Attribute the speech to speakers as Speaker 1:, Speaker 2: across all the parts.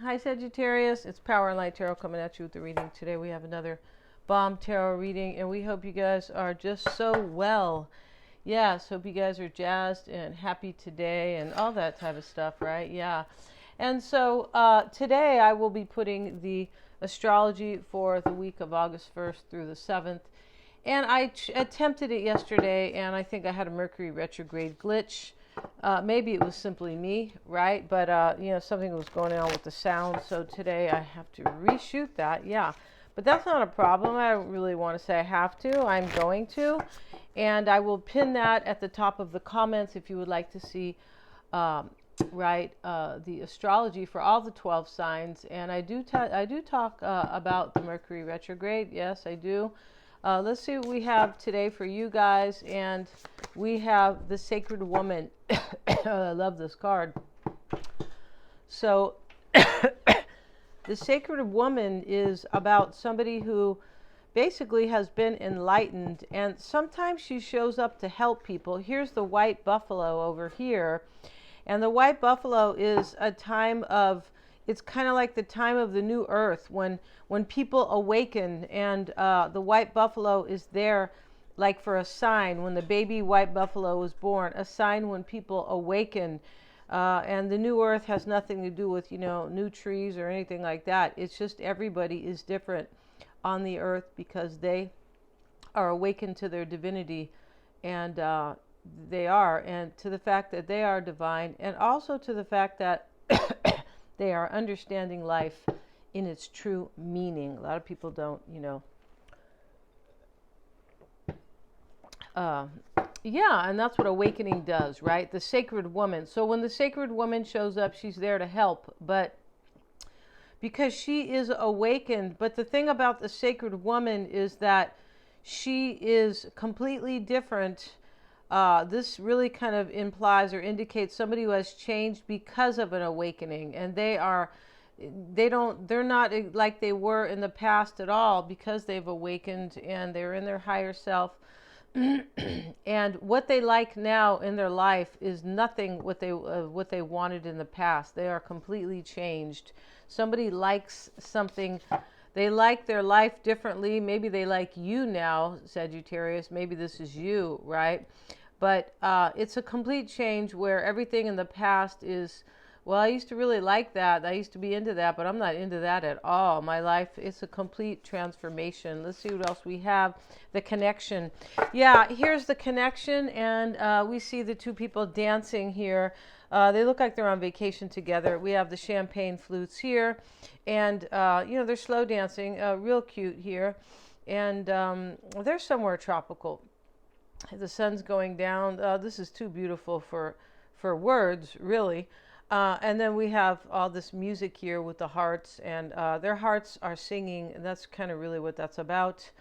Speaker 1: Hi Sagittarius, it's Power and Light Tarot coming at you with the reading. Today we have another bomb tarot reading and we hope you guys are just so well. Yes, hope you guys are jazzed and happy today and all that type of stuff, right? Yeah. And so today I will be putting the astrology for the week of August 1st through the 7th. And I attempted it yesterday and I think I had a Mercury retrograde glitch. Maybe it was simply me, right? But, you know, something was going on with the sound. So today I have to reshoot that. Yeah. But that's not a problem. I don't really want to say I have to. I'm going to. And I will pin that at the top of the comments if you would like to see, the astrology for all the 12 signs. And I do talk about the Mercury retrograde. Yes, I do. Let's see what we have today for you guys. And we have the Sacred Woman. I love this card. So the Sacred Woman is about somebody who basically has been enlightened, and sometimes she shows up to help people. Here's the white buffalo over here. And the white buffalo is a time of, it's kind of like the time of the new earth when people awaken, and the white buffalo is there like for a sign. When the baby white buffalo was born, a sign when people awaken. And the new earth has nothing to do with, you know, new trees or anything like that. It's just everybody is different on the earth because they are awakened to their divinity, and they are, and to the fact that they are divine, and also to the fact that they are understanding life in its true meaning. A lot of people don't, you know. Yeah, and that's what awakening does, right? The Sacred Woman. So when the Sacred Woman shows up, she's there to help, but because she is awakened. But the thing about the Sacred Woman is that she is completely different. This really kind of implies or indicates somebody who has changed because of an awakening, and they're not like they were in the past at all, because they've awakened and they're in their higher self. And what they like now in their life is nothing what they wanted in the past. They are completely changed. Somebody likes something. They like their life differently. Maybe they like you now, Sagittarius. Maybe this is you, right? But it's a complete change where everything in the past is, well, I used to really like that. I used to be into that, but I'm not into that at all. My life, it's a complete transformation. Let's see what else we have. The connection. Yeah, here's the connection, and we see the two people dancing here. They look like they're on vacation together. We have the champagne flutes here, and, you know, they're slow dancing, real cute here. And they're somewhere tropical. The sun's going down. This is too beautiful for words, really. And then we have all this music here with the hearts, and their hearts are singing, and that's kind of really what that's about.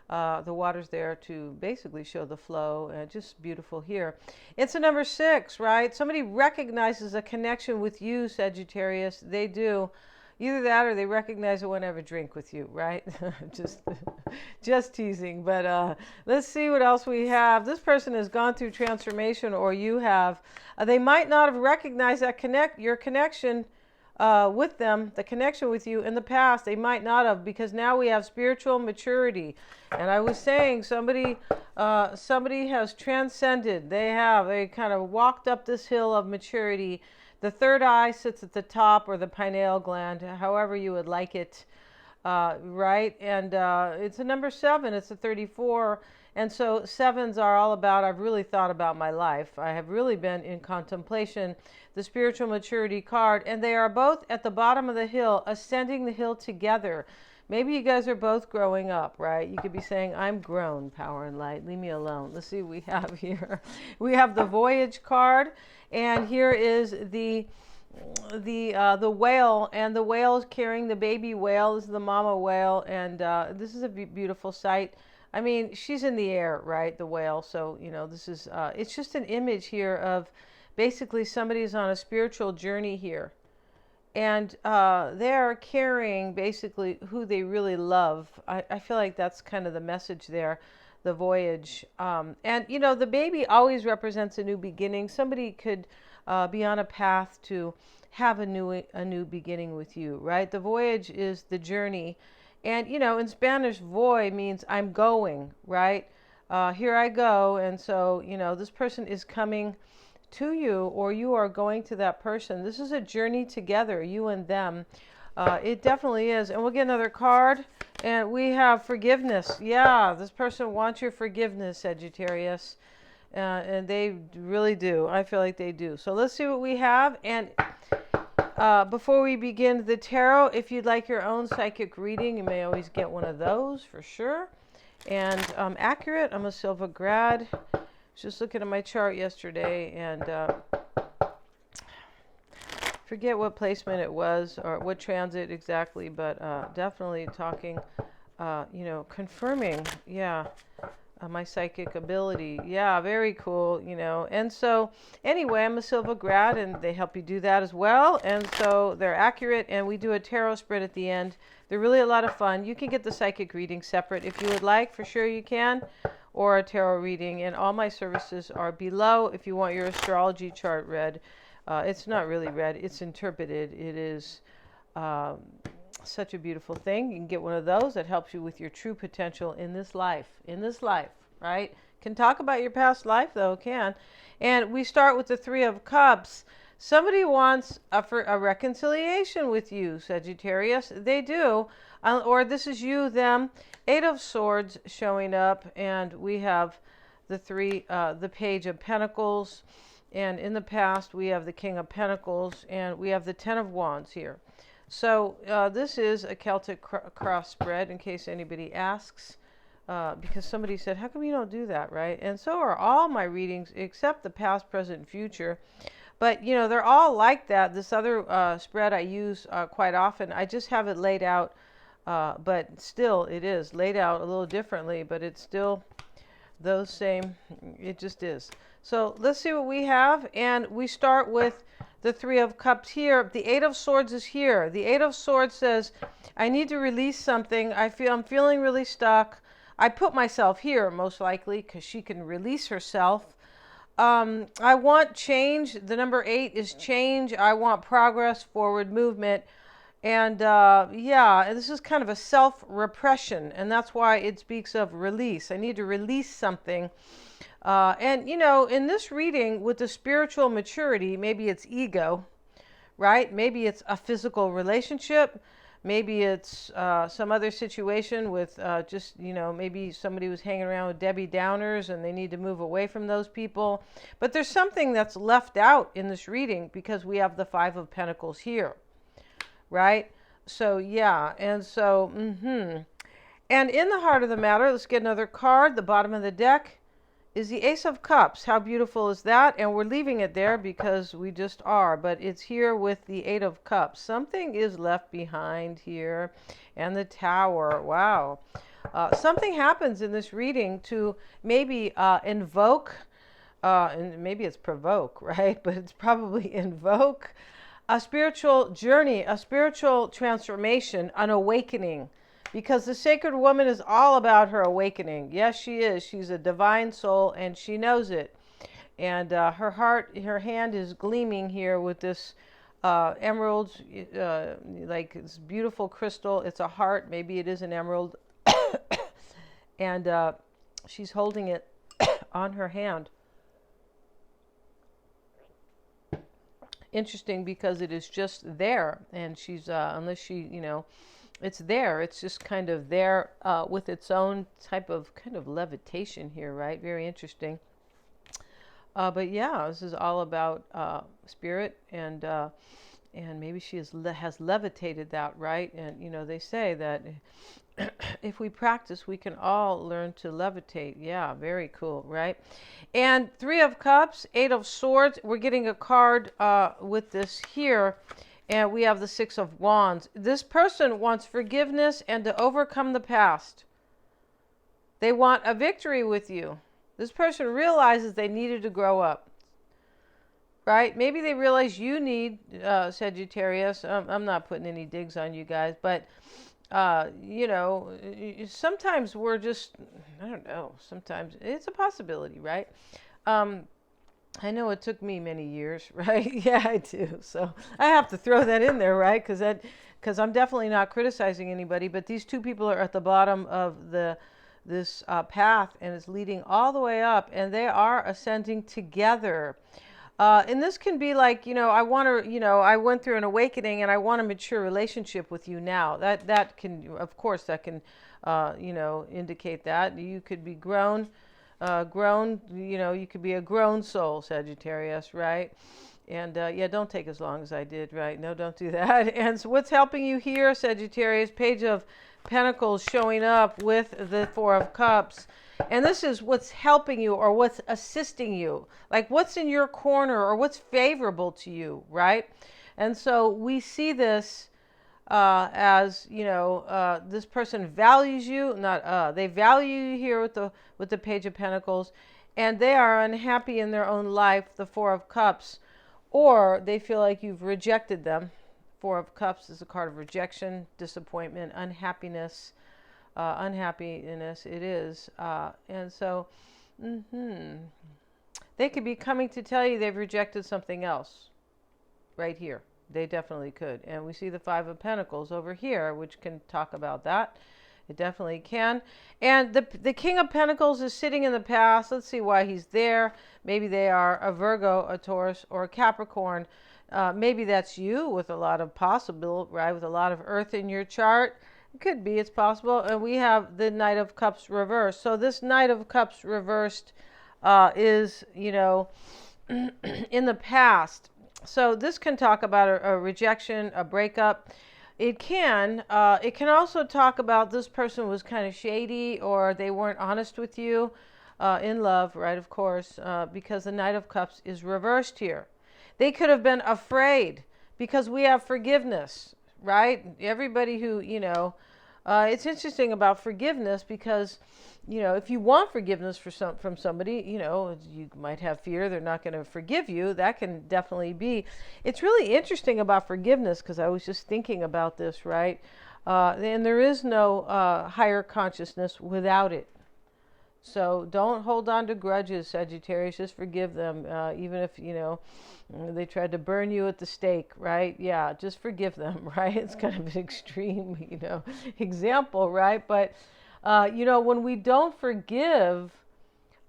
Speaker 1: The water's there to basically show the flow, and just beautiful here. It's a number 6, right? Somebody recognizes a connection with you, Sagittarius. They do. Either that or they recognize I want to have a drink with you, right? just teasing. But let's see what else we have. This person has gone through transformation, or you have. They might not have recognized that your connection with them, the connection with you in the past. They might not have, because now we have spiritual maturity. And I was saying somebody has transcended. They kind of walked up this hill of maturity. The third eye sits at the top, or the pineal gland, however you would like it, right? And it's a number 7. It's a 34. And so 7s are all about, I've really thought about my life. I have really been in contemplation. The spiritual maturity card. And they are both at the bottom of the hill, ascending the hill together. Maybe you guys are both growing up, right? You could be saying, I'm grown, Power and Light. Leave me alone. Let's see what we have here. We have the Voyage card. And here is the whale, and the whale is carrying the baby whale. This is the mama whale, and this is a beautiful sight. I mean, she's in the air, right? The whale. So, you know, this is, it's just an image here of basically somebody's on a spiritual journey here. And they're carrying basically who they really love. I feel like that's kind of the message there, the voyage. And, you know, the baby always represents a new beginning. Somebody could be on a path to have a new beginning with you, right? The voyage is the journey. And, you know, in Spanish, voy means I'm going, right? Here I go. And so, you know, this person is coming to you, or you are going to that person. This is a journey together, you and them. It definitely is. And we'll get another card. And we have forgiveness. Yeah, this person wants your forgiveness, Sagittarius. And they really do. I feel like they do. So let's see what we have. And before we begin the tarot, if you'd like your own psychic reading, you may always get one of those for sure. And accurate. I'm a Silva grad. Just looking at my chart yesterday, and forget what placement it was or what transit exactly, but definitely talking, you know, confirming, yeah, my psychic ability. Yeah, very cool, you know. And so anyway, I'm a Silva grad, and they help you do that as well. And so they're accurate, and we do a tarot spread at the end. They're really a lot of fun. You can get the psychic reading separate if you would like, for sure you can, or a tarot reading. And all my services are below if you want your astrology chart read. It's not really read, it's interpreted. It is such a beautiful thing. You can get one of those that helps you with your true potential in this life. Right? Can talk about your past life, though, can. And we start with the Three of Cups. Somebody wants a reconciliation with you, Sagittarius. They do. Or this is you, them. Eight of Swords showing up, and we have the Page of Pentacles. And in the past, we have the King of Pentacles, and we have the Ten of Wands here. So this is a Celtic cross spread, in case anybody asks, because somebody said, how come you don't do that, right? And so are all my readings, except the past, present, and future. But, you know, they're all like that. This other spread I use quite often. I just have it laid out, but still it is laid out a little differently, but it's still those same, it just is. So let's see what we have. And we start with the Three of Cups here. The Eight of Swords is here. The Eight of Swords says, I need to release something. I'm feeling really stuck. I put myself here, most likely, because she can release herself. I want change. The number 8 is change. I want progress, forward movement. And yeah, this is kind of a self-repression. And that's why it speaks of release. I need to release something. And, you know, in this reading with the spiritual maturity, maybe it's ego, right? Maybe it's a physical relationship. Maybe it's some other situation with just, you know, maybe somebody was hanging around with Debbie Downers and they need to move away from those people. But there's something that's left out in this reading because we have the Five of Pentacles here, right? So, yeah. And so, And in the heart of the matter, let's get another card. The bottom of the deck is the Ace of Cups. How beautiful is that? And we're leaving it there because we just are. But it's here with the Eight of Cups. Something is left behind here. And the Tower. Wow. Something happens in this reading to maybe invoke, and maybe it's provoke, right? But it's probably invoke a spiritual journey, a spiritual transformation, an awakening. Because the sacred woman is all about her awakening. Yes, she is. She's a divine soul, and she knows it. And her heart, her hand is gleaming here with this emerald, like this beautiful crystal. It's a heart. Maybe it is an emerald. And she's holding it on her hand. Interesting, because it is just there. And she's, unless she, you know, it's there. It's just kind of there with its own type of kind of levitation here, right? Very interesting. But yeah, this is all about spirit, and maybe she has levitated that, right? And you know, they say that if we practice, we can all learn to levitate. Yeah, very cool, right? And Three of Cups, Eight of Swords. We're getting a card with this here. And we have the Six of Wands. This person wants forgiveness and to overcome the past. They want a victory with you. This person realizes they needed to grow up. Right? Maybe they realize you need, Sagittarius. I'm not putting any digs on you guys. But, you know, sometimes we're just, I don't know. Sometimes it's a possibility, right? I know it took me many years, right? Yeah, I do. So I have to throw that in there, right? Because I'm definitely not criticizing anybody, but these two people are at the bottom of this path, and it's leading all the way up, and they are ascending together. And this can be like, I want to, I went through an awakening, and I want a mature relationship with you now. That can, of course, that can, indicate that you could be grown, you could be a grown soul, Sagittarius, right? And yeah, don't take as long as I did, right? No, don't do that. And so what's helping you here, Sagittarius? Page of Pentacles showing up with the Four of Cups. And this is what's helping you, or what's assisting you. Like what's in your corner, or what's favorable to you, right? And so we see this as, this person values you, they value you here with the Page of Pentacles, and they are unhappy in their own life, the Four of Cups, or they feel like you've rejected them. Four of Cups is a card of rejection, disappointment, unhappiness. Unhappiness it is. And so they could be coming to tell you they've rejected something else right here. They definitely could. And we see the Five of Pentacles over here, which can talk about that. It definitely can. And the King of Pentacles is sitting in the past. Let's see why he's there. Maybe they are a Virgo, a Taurus, or a Capricorn. Maybe that's you with a lot of possible, right? With a lot of earth in your chart. It could be, it's possible. And we have the Knight of Cups reversed. So this Knight of Cups reversed is, in the past. So this can talk about a rejection, a breakup. It can also talk about this person was kind of shady, or they weren't honest with you in love, right? Of course, because the Knight of Cups is reversed here. They could have been afraid, because we have forgiveness, right? Everybody who, it's interesting about forgiveness, because, if you want forgiveness from somebody, you might have fear they're not going to forgive you. That can definitely be. It's really interesting about forgiveness, because I was just thinking about this, right? And there is no higher consciousness without it. So don't hold on to grudges, Sagittarius. Just forgive them, even if, they tried to burn you at the stake, right? Yeah, just forgive them, right? It's kind of an extreme, example, right? But, when we don't forgive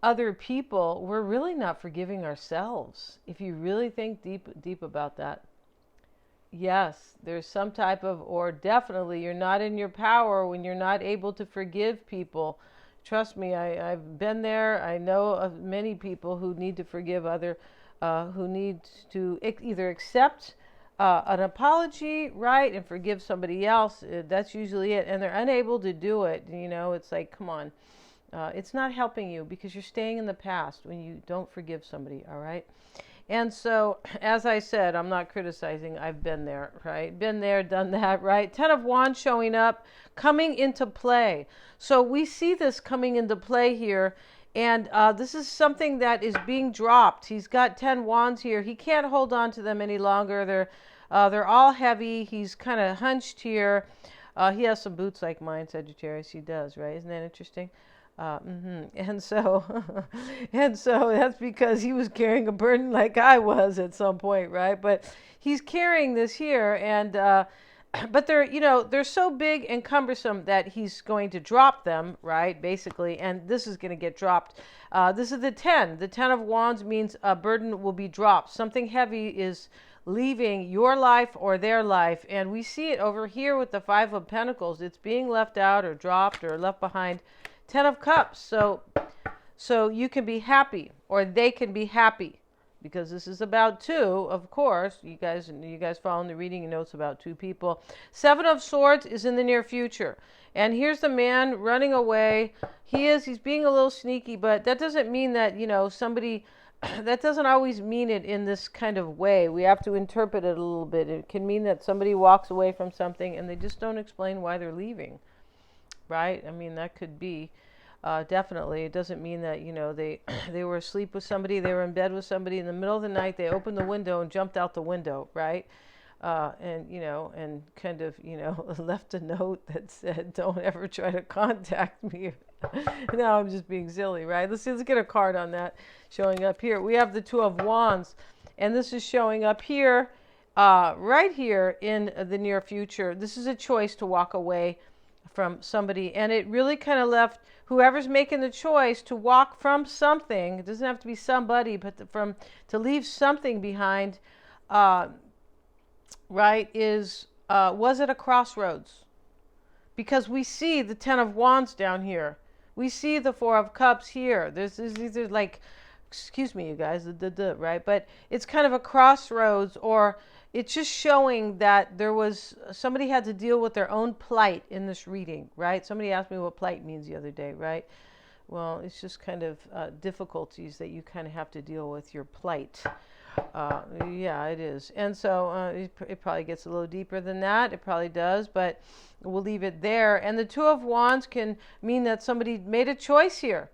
Speaker 1: other people, we're really not forgiving ourselves. If you really think deep about that. Yes, there's some type of, or definitely you're not in your power when you're not able to forgive people. Trust me, I've been there. I know of many people who need to forgive who need to either accept an apology, right, and forgive somebody else. That's usually it. And they're unable to do it. It's like, come on. It's not helping you, because you're staying in the past when you don't forgive somebody, all right? And so, as I said, I'm not criticizing. I've been there, right? Been there, done that, right? Ten of Wands showing up, coming into play. So we see this coming into play here. And this is something that is being dropped. He's got 10 wands here. He can't hold on to them any longer. They're all heavy. He's kind of hunched here. He has some boots like mine, Sagittarius. He does, right? Isn't that interesting? And so, and so that's because he was carrying a burden like I was at some point, right? But he's carrying this here, and but they're so big and cumbersome that he's going to drop them, right? Basically, and this is going to get dropped. This is the 10. The 10 of Wands means a burden will be dropped. Something heavy is leaving your life or their life, and we see it over here with the Five of Pentacles. It's being left out or dropped or left behind. 10 of Cups. So you can be happy, or they can be happy, because this is about two, of course. You guys following the reading, you know it's about two people. 7 of Swords is in the near future. And here's the man running away. He's being a little sneaky, but that doesn't mean that, somebody, that doesn't always mean it in this kind of way. We have to interpret it a little bit. It can mean that somebody walks away from something and they just don't explain why they're leaving. Right? I mean, that could be, definitely. It doesn't mean that, they were asleep with somebody, they were in bed with somebody in the middle of the night, they opened the window and jumped out the window, right? and and kind of left a note that said, "Don't ever try to contact me." Now I'm just being silly, right? Let's get a card on that showing up here. We have the Two of Wands, and this is showing up here, right here in the near future. This is a choice to walk away from somebody, and it really kind of left whoever's making the choice to walk from something. It doesn't have to be somebody, but to leave something behind. Right, was it a crossroads? Because we see the Ten of Wands down here. We see the Four of Cups here. These are like, excuse me, you guys, right? But it's kind of a crossroads, or it's just showing that somebody had to deal with their own plight in this reading, right? Somebody asked me what plight means the other day, right? Well, it's just kind of difficulties that you kind of have to deal with your plight. Yeah, it is. And so it probably gets a little deeper than that. It probably does, but we'll leave it there. And the Two of Wands can mean that somebody made a choice here.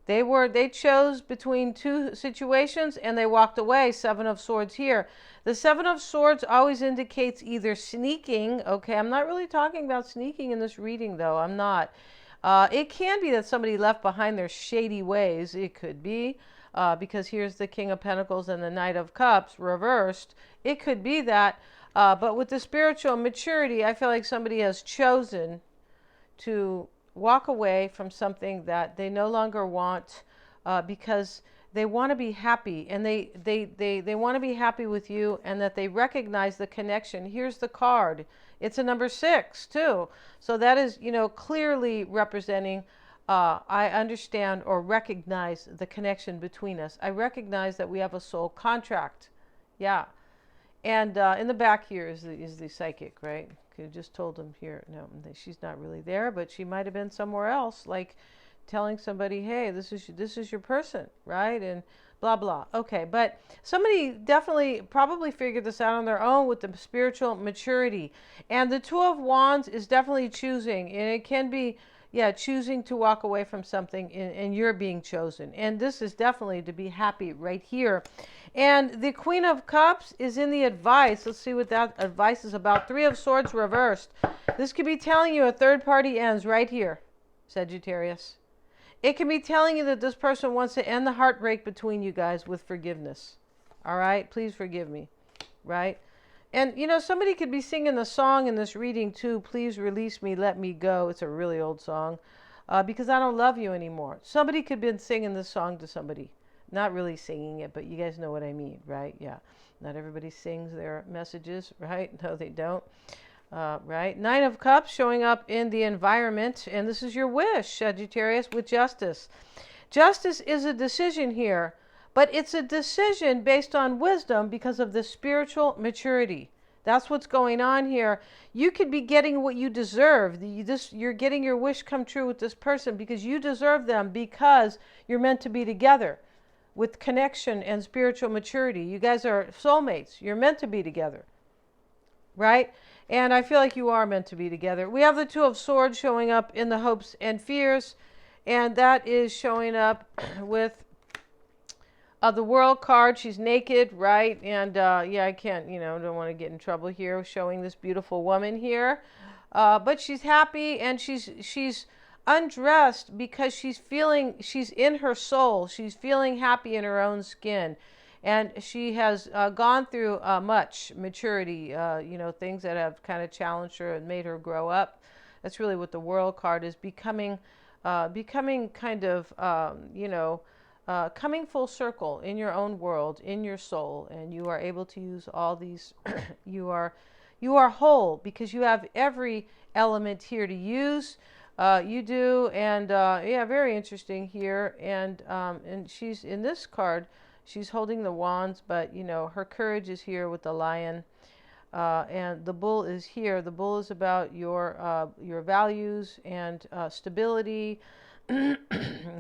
Speaker 1: They chose between two situations and they walked away. Seven of Swords here. The Seven of Swords always indicates either sneaking. Okay, I'm not really talking about sneaking in this reading, though. I'm not. It can be that somebody left behind their shady ways. It could be. Because here's the King of Pentacles and the Knight of Cups reversed. It could be that. But with the spiritual maturity, I feel like somebody has chosen to walk away from something that they no longer want, because they want to be happy, and they want to be happy with you, and that they recognize the connection. Here's the card. It's a number 6 too. So that is, clearly representing I understand or recognize the connection between us. I recognize that we have a soul contract. Yeah. And in the back here is the psychic, right? Could have just told him here, no, she's not really there, but she might have been somewhere else, like telling somebody, hey, this is your person, right? And blah, blah. Okay, but somebody definitely probably figured this out on their own with the spiritual maturity. And the Two of Wands is definitely choosing, and it can be, yeah, choosing to walk away from something, and you're being chosen. And this is definitely to be happy right here. And the Queen of Cups is in the advice. Let's see what that advice is about. Three of Swords reversed. This could be telling you a third party ends right here, Sagittarius. It can be telling you that this person wants to end the heartbreak between you guys with forgiveness. All right? Please forgive me. Right? And, somebody could be singing the song in this reading too. Please release me, let me go. It's a really old song. Because I don't love you anymore. Somebody could have been singing this song to somebody. Not really singing it, but you guys know what I mean, right? Yeah. Not everybody sings their messages, right? No, they don't. Right? Nine of Cups showing up in the environment. And this is your wish, Sagittarius, with Justice. Justice is a decision here. But it's a decision based on wisdom because of the spiritual maturity. That's what's going on here. You could be getting what you deserve. You're getting your wish come true with this person because you deserve them, because you're meant to be together with connection and spiritual maturity. You guys are soulmates. You're meant to be together. Right? And I feel like you are meant to be together. We have the Two of Swords showing up in the hopes and fears. And that is showing up with the World card. She's naked, right? And yeah, I can't, don't want to get in trouble here showing this beautiful woman here. But she's happy, and she's undressed because she's in her soul. She's feeling happy in her own skin. And she has gone through much maturity, things that have kind of challenged her and made her grow up. That's really what the World card is, becoming kind of, coming full circle in your own world, in your soul, and you are able to use all these. You are whole because you have every element here to use. You do, and yeah, very interesting here. And she's in this card. She's holding the wands, but her courage is here with the lion, and the bull is here. The bull is about your values and stability.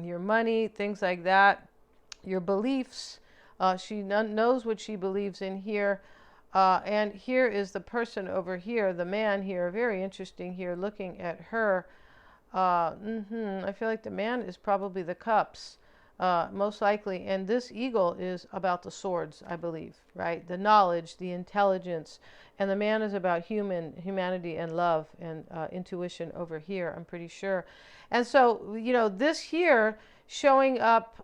Speaker 1: Your money, things like that, your beliefs. She knows what she believes in here. And here is the person over here, the man here, very interesting here, looking at her. I feel like the man is probably the cups, most likely. And this eagle is about the swords, I believe, right? The knowledge, the intelligence, And the man is about humanity and love and intuition over here, I'm pretty sure. And so, you know, this here showing up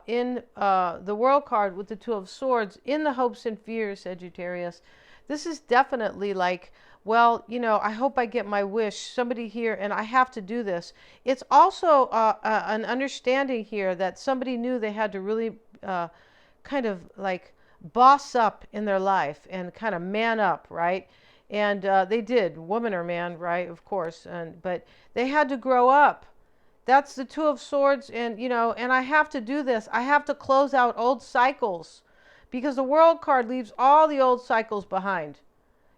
Speaker 1: in the world card with the Two of Swords in the hopes and fears, Sagittarius. This is definitely like, well, you know, I hope I get my wish. Somebody here, and I have to do this. It's also an understanding here that somebody knew they had to really kind of like boss up in their life and kind of man up, right? And they did, woman or man, right? Of course, but they had to grow up. That's the Two of Swords, and you know, and I have to do this. I have to close out old cycles, because the World card leaves all the old cycles behind.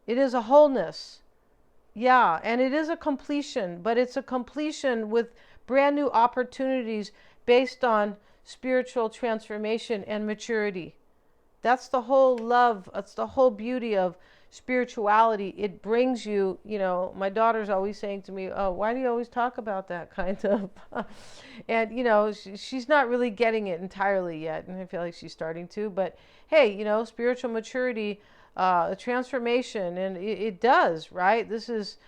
Speaker 1: It is a wholeness. Yeah, and it is a completion, but it's a completion with brand new opportunities based on spiritual transformation and maturity. That's the whole love. That's the whole beauty of spirituality. It brings you, you know, my daughter's always saying to me, oh, why do you always talk about that kind of, and, you know, she's not really getting it entirely yet. And I feel like she's starting to, but hey, you know, spiritual maturity, transformation, and it does, right? This is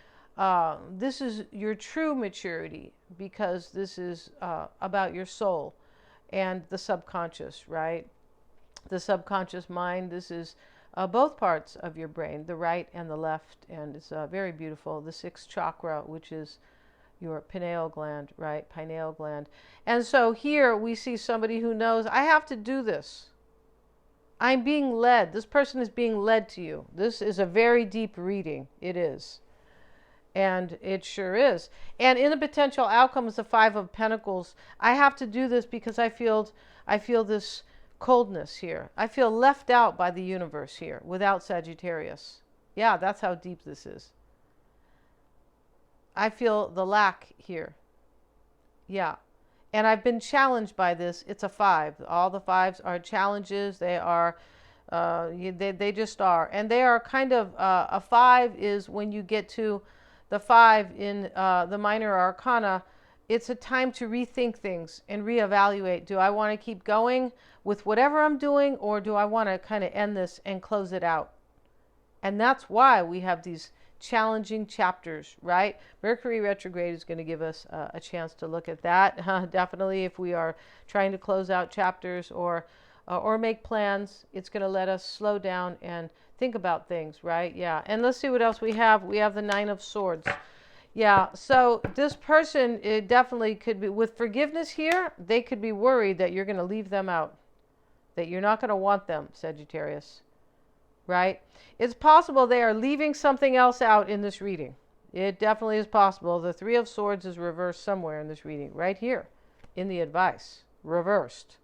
Speaker 1: your true maturity, because this is about your soul and the subconscious, right? The subconscious mind. This is both parts of your brain, the right and the left, and it's very beautiful. The sixth chakra, which is your pineal gland, right? Pineal gland. And so here we see somebody who knows, I have to do this. I'm being led. This person is being led to you. This is a very deep reading. It is. And it sure is. And in the potential outcomes, the Five of Pentacles, I have to do this because I feel this coldness here. I feel left out by the universe here without Sagittarius. Yeah, that's how deep this is. I feel the lack here. Yeah. And I've been challenged by this. It's a 5. All the 5s are challenges. They are, they just are. And they are kind of, a 5 is when you get to the 5 in the minor arcana, it's a time to rethink things and reevaluate. Do I want to keep going with whatever I'm doing, or do I want to kind of end this and close it out? And that's why we have these challenging chapters, right? Mercury retrograde is going to give us a chance to look at that. Definitely, if we are trying to close out chapters or make plans, it's going to let us slow down and think about things, right? Yeah. And let's see what else we have. We have the Nine of Swords. Yeah, so this person, it definitely could be, with forgiveness here, they could be worried that you're going to leave them out, that you're not going to want them, Sagittarius, right? It's possible they are leaving something else out in this reading. It definitely is possible. The Three of Swords is reversed somewhere in this reading, right here in the advice, reversed.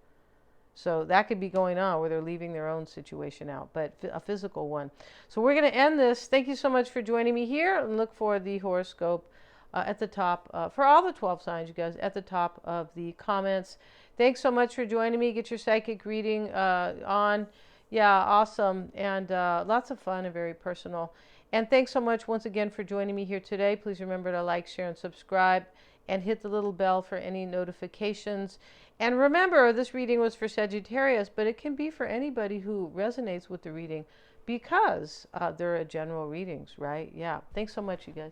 Speaker 1: So that could be going on where they're leaving their own situation out, but a physical one. So we're going to end this. Thank you so much for joining me here, and look for the horoscope at the top for all the 12 signs, you guys, at the top of the comments. Thanks so much for joining me. Get your psychic reading on. Yeah, awesome. And lots of fun and very personal. And thanks so much once again for joining me here today. Please remember to like, share, and subscribe, and hit the little bell for any notifications. And remember, this reading was for Sagittarius, but it can be for anybody who resonates with the reading, because they're general readings, right? Yeah. Thanks so much, you guys.